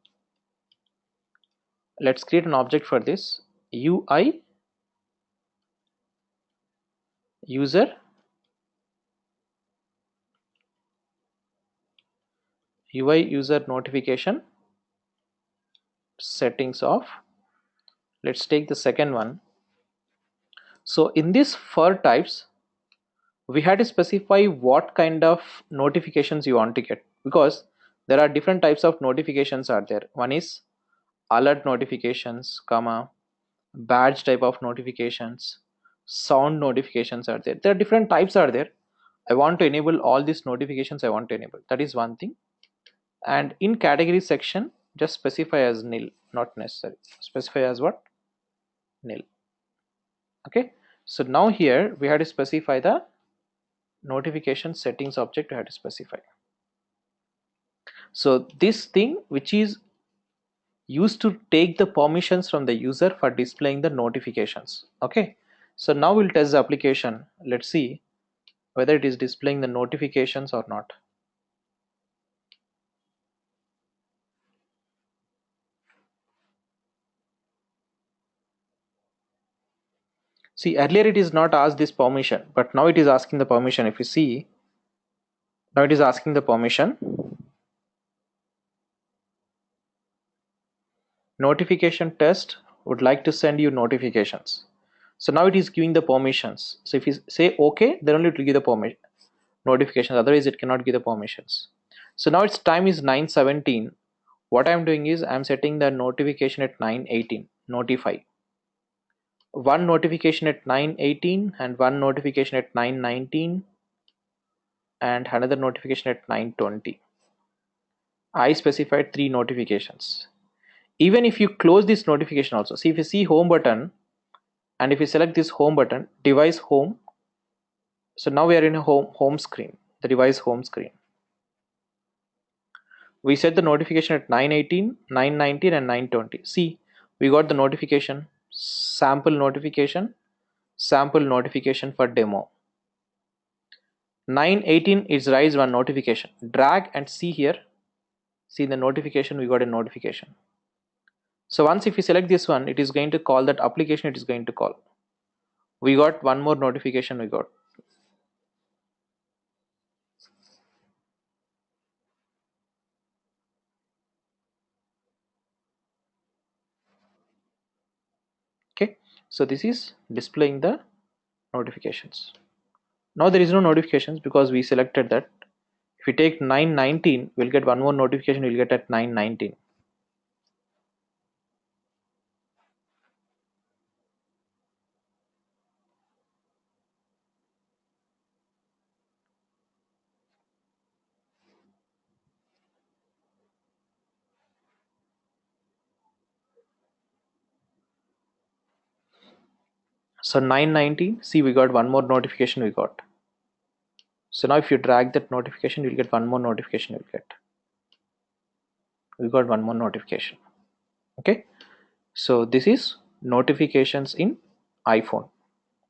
Let's create an object for this UI user notification settings of. Let's take the second one. So in this for types, we had to specify what kind of notifications you want to get, because there are different types of notifications are there. One is alert notifications, comma, badge type of notifications, sound notifications are there. There are different types are there. I want to enable all these notifications. I want to enable, that is one thing. And in category section, just specify as nil, not necessary. Specify as what? Nil. Okay, so now here we had to specify the notification settings object. We had to specify. So this thing which is used to take the permissions from the user for displaying the notifications. Okay, so now we'll test the application. Let's see whether it is displaying the notifications or not. See, earlier it is not asked this permission, but now it is asking the permission. If you see, now it is asking the permission. Notification test would like to send you notifications. So now it is giving the permissions. So if you say okay, then only it will give the permission notifications, otherwise it cannot give the permissions. So now its time is 9:17. What I'm doing is I'm setting the notification at 9:18. Notify. One notification at 9:18 and one notification at 9:19 and another notification at 9:20. I specified 3 notifications. Even if you close this notification also, see, if you see home button and if you select this home button, device home, so now we are in a home screen, the device home screen. We set the notification at 9:18, 9:19 and 9:20. See, we got the notification, sample notification for demo. 9:18 is rise one notification. Drag and see here. See the notification, we got a notification. So once if we select this one, it is going to call that application, it is going to call. We got one more notification we got. Okay, so this is displaying the notifications. Now there is no notifications because we selected that. If we take 9:19, we'll get one more notification, we'll get at 9:19. So 9:19, see, we got one more notification we got. So now if you drag that notification, you'll get one more notification you'll get. We got one more notification. Okay, so this is notifications in iPhone.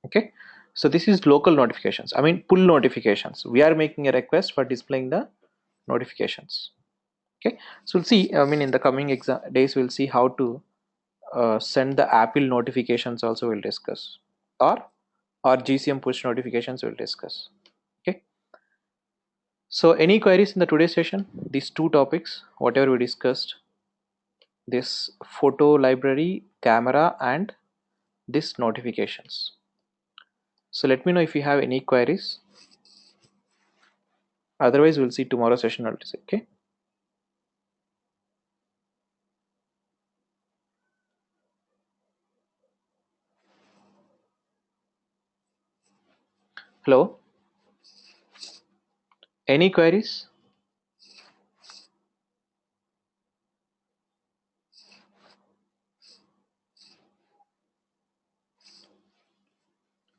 Okay, so this is local notifications, I mean pull notifications. We are making a request for displaying the notifications. Okay, so we'll see, I mean in the coming days we'll see how to send the Apple notifications also, we'll discuss, or GCM push notifications we'll discuss. Okay, so any queries in the today's session? These two topics, whatever we discussed, this photo library, camera, and this notifications. So let me know if you have any queries. Otherwise we'll see tomorrow session also. Okay, hello, any queries?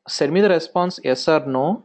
Send me the response yes or no.